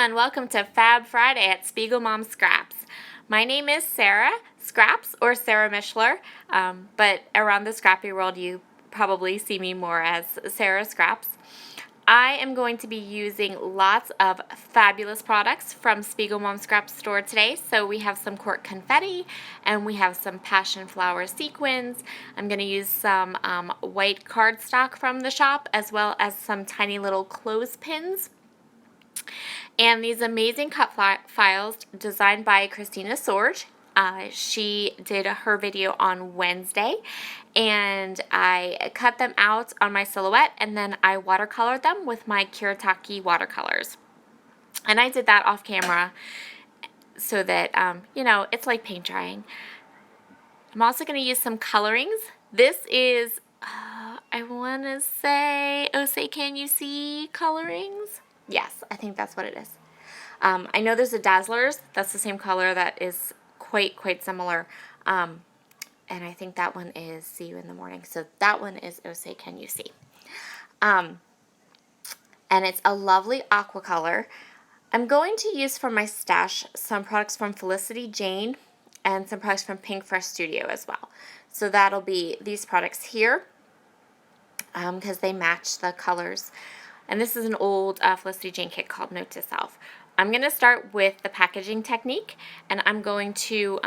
everyone, welcome to Fab Friday at Spiegelmom Scraps. My name is Sarah Scraps, or Sarah Mishler, but around the scrappy world you probably see me more as Sarah Scraps. I am going to be using lots of fabulous products from Spiegelmom Scraps store today. So we have some cork confetti and we have some passion flower sequins. I'm going to use some white cardstock from the shop as well as some tiny little clothespins. And these amazing cut files designed by Christina Sorge. She did her video on Wednesday, and I cut them out on my silhouette, and then I watercolored them with my Kiritaki watercolors. And I did that off camera so that, it's like paint drying. I'm also going to use some colorings. This is, I want to say, Can You See colorings? Yes, I think that's what it is. I know there's a Dazzlers. That's the same color that is quite similar. And I think that one is See You in the Morning. So that one is Can You See? And it's a lovely aqua color. I'm going to use for my stash some products from Felicity Jane and some products from Pink Fresh Studio as well. So that'll be these products here because they match the colors. And this is an old Felicity Jane kit called Note to Self. I'm going to start with the packaging technique, and I'm going to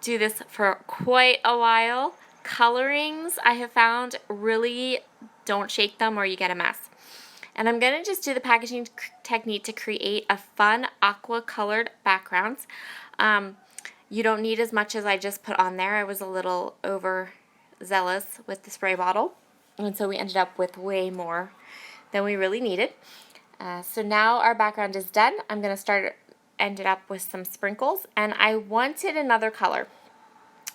do this for quite a while. Colorings, I have found, really don't shake them or you get a mess. And I'm going to just do the packaging technique to create a fun aqua colored background. You don't need as much as I just put on there. I was a little overzealous with the spray bottle. And so we ended up with way more than we really needed. So now our background is done. I'm going to ended up with some sprinkles. And I wanted another color.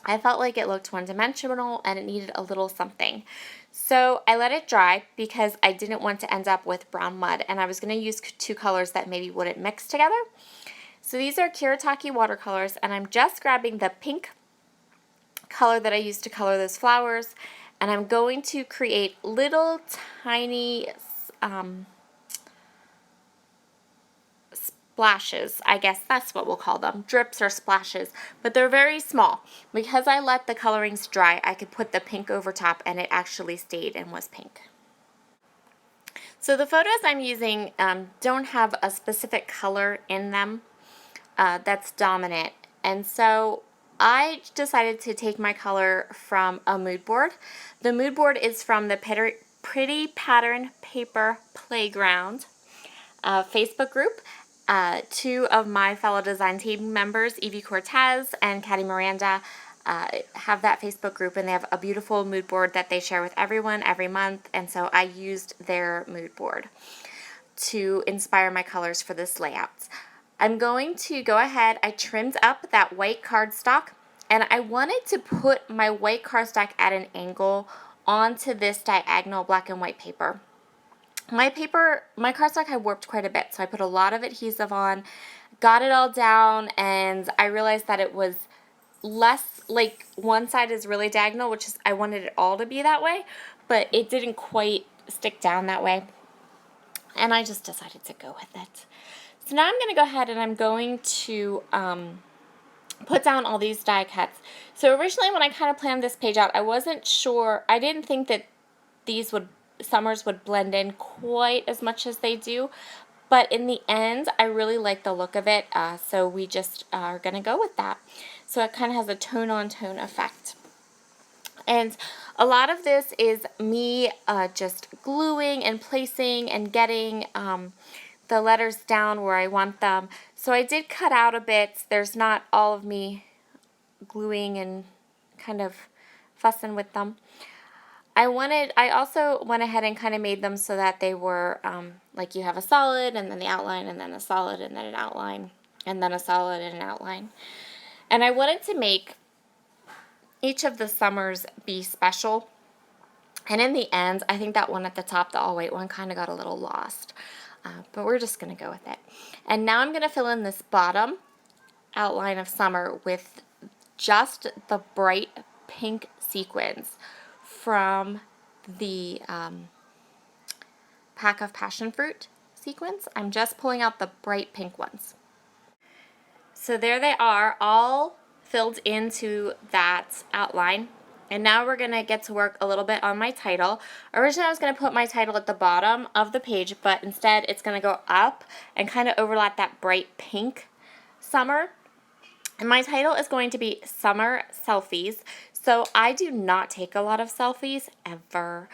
I felt like it looked one-dimensional and it needed a little something. So I let it dry because I didn't want to end up with brown mud. And I was going to use two colors that maybe wouldn't mix together. So these are Kiritaki watercolors. And I'm just grabbing the pink color that I used to color those flowers. And I'm going to create little tiny splashes. I guess that's what we'll call them. Drips or splashes. But they're very small. Because I let the colorings dry, I could put the pink over top and it actually stayed and was pink. So the photos I'm using don't have a specific color in them that's dominant. And so I decided to take my color from a mood board. The mood board is from the Pretty Pattern Paper Playground Facebook group. Two of my fellow design team members, Evie Cortez and Caddy Miranda, have that Facebook group, and they have a beautiful mood board that they share with everyone every month. And so I used their mood board to inspire my colors for this layout. I'm going to go ahead, I trimmed up that white cardstock, and I wanted to put my white cardstock at an angle onto this diagonal black and white paper. My cardstock had warped quite a bit, so I put a lot of adhesive on, got it all down, and I realized that it was less, like one side is really diagonal, which is, I wanted it all to be that way, but it didn't quite stick down that way, and I just decided to go with it. So now I'm going to go ahead and I'm going to put down all these die cuts. So originally when I kind of planned this page out, I wasn't sure, I didn't think that these summers would blend in quite as much as they do. But in the end, I really like the look of it, so we just are going to go with that. So it kind of has a tone-on-tone effect. And a lot of this is me just gluing and placing and getting the letters down where I want them. So I did cut out a bit. There's not all of me gluing and kind of fussing with them. I also went ahead and kind of made them so that they were like you have a solid and then the outline and then a solid and then an outline and then a solid and an outline. And I wanted to make each of the summers be special. And in the end, I think that one at the top, the all white one, kind of got a little lost. But we're just going to go with it. And now I'm going to fill in this bottom outline of summer with just the bright pink sequins from the pack of passion fruit. sequins. I'm just pulling out the bright pink ones. So there they are, all filled into that outline. And now we're going to get to work a little bit on my title. Originally I was going to put my title at the bottom of the page, but instead it's going to go up and kind of overlap that bright pink summer. And my title is going to be Summer Selfies. So I do not take a lot of selfies ever,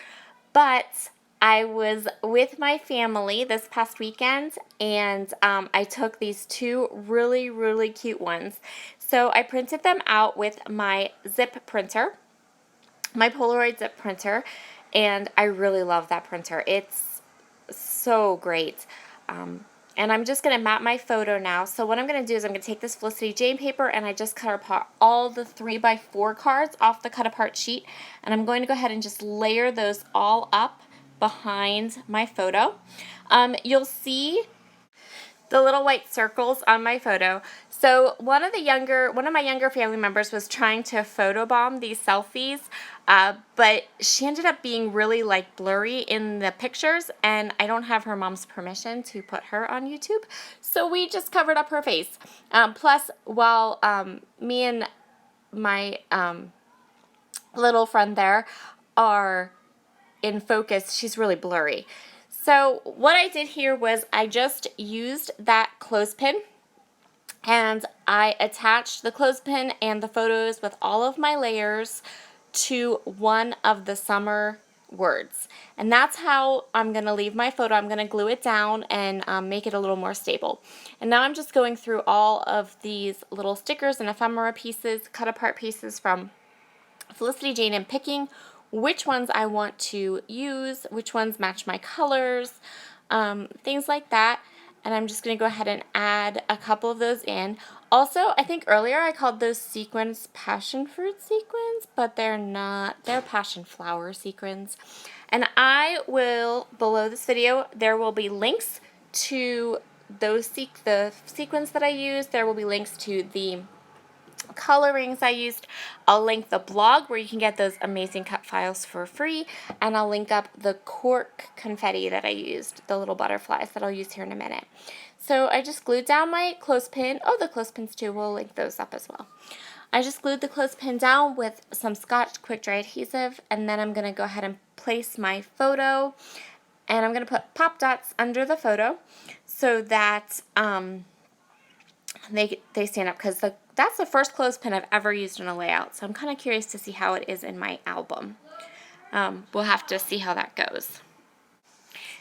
but I was with my family this past weekend, and I took these two really, really cute ones. So I printed them out with my zip printer, my Polaroid zip printer, and I really love that printer. It's so great. And I'm just going to map my photo now. So what I'm going to do is I'm going to take this Felicity Jane paper, and I just cut apart all the 3x4 cards off the cut apart sheet. And I'm going to go ahead and just layer those all up behind my photo. You'll see the little white circles on my photo. So one of my younger family members was trying to photobomb these selfies, but she ended up being really like blurry in the pictures, and I don't have her mom's permission to put her on YouTube, so we just covered up her face. Plus, while me and my little friend there are in focus, she's really blurry. So what I did here was I just used that clothespin, and I attached the clothespin and the photos with all of my layers to one of the summer words. And that's how I'm going to leave my photo. I'm going to glue it down and make it a little more stable. And now I'm just going through all of these little stickers and ephemera pieces, cut apart pieces from Felicity Jane, and picking which ones I want to use, which ones match my colors, things like that. And I'm just going to go ahead and add a couple of those in. Also, I think earlier I called those sequins passion fruit sequins, but they're not. They're passion flower sequins. And I will, below this video, there will be links to those the sequins that I used. There will be links to the colorings I used. I'll link the blog where you can get those amazing cut files for free, and I'll link up the cork confetti that I used, the little butterflies that I'll use here in a minute. So I just glued down my clothespin. Oh, the clothespins too, we'll link those up as well. I just glued the clothespin down with some Scotch quick dry adhesive, and then I'm going to go ahead and place my photo, and I'm going to put pop dots under the photo so that they stand up, because that's the first clothespin I've ever used in a layout, so I'm kind of curious to see how it is in my album. We'll have to see how that goes.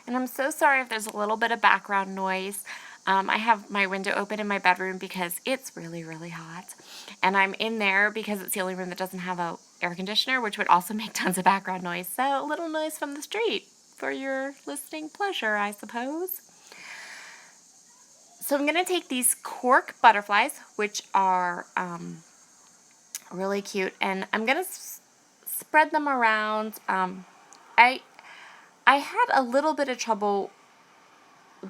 And I'm so sorry if there's a little bit of background noise. I have my window open in my bedroom because it's really, really hot. And I'm in there because it's the only room that doesn't have an air conditioner, which would also make tons of background noise. So a little noise from the street for your listening pleasure, I suppose. So I'm going to take these cork butterflies, which are really cute, and I'm going to spread them around. I had a little bit of trouble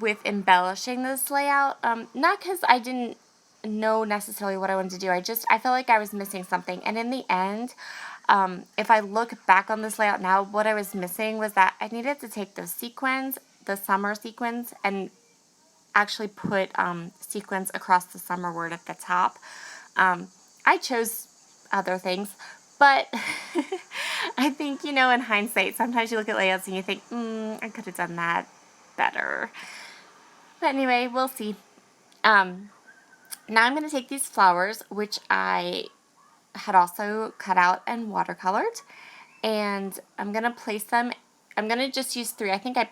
with embellishing this layout, not because I didn't know necessarily what I wanted to do. I felt like I was missing something, and in the end, if I look back on this layout now, what I was missing was that I needed to take those sequins, the summer sequins, and actually put sequins across the summer word at the top. I chose other things, but I think, in hindsight, sometimes you look at layouts and you think, I could have done that better. But anyway, we'll see. Now I'm going to take these flowers, which I had also cut out and watercolored, and I'm going to place them. I'm going to just use 3. I think I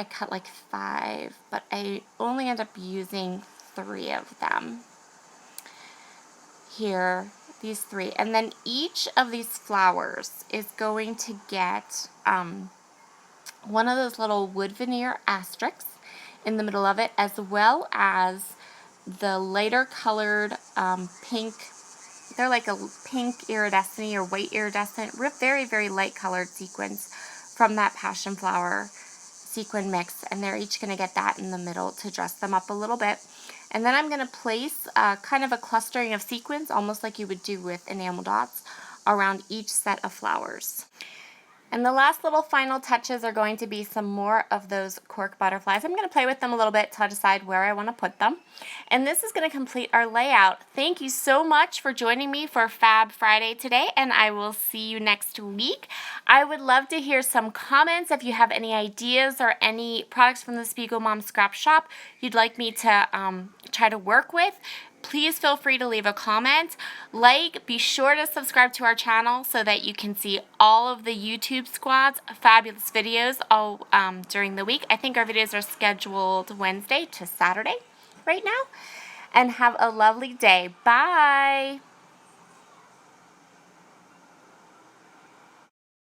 cut like 5, but I only end up using 3 of them. Here, these 3. And then each of these flowers is going to get one of those little wood veneer asterisks in the middle of it, as well as the lighter colored pink. They're like a pink iridescent or white iridescent, very, very light colored sequins from that passion flower sequin mix, and they're each going to get that in the middle to dress them up a little bit. And then I'm going to place kind of a clustering of sequins, almost like you would do with enamel dots, around each set of flowers. And the last little final touches are going to be some more of those cork butterflies. I'm going to play with them a little bit to decide where I want to put them. And this is going to complete our layout. Thank you so much for joining me for Fab Friday today, and I will see you next week. I would love to hear some comments if you have any ideas or any products from the Spiegelmom Scrap Shop you'd like me to try to work with. Please feel free to leave a comment. Be sure to subscribe to our channel so that you can see all of the YouTube Squad's fabulous videos all during the week. I think our videos are scheduled Wednesday to Saturday right now. And have a lovely day. Bye!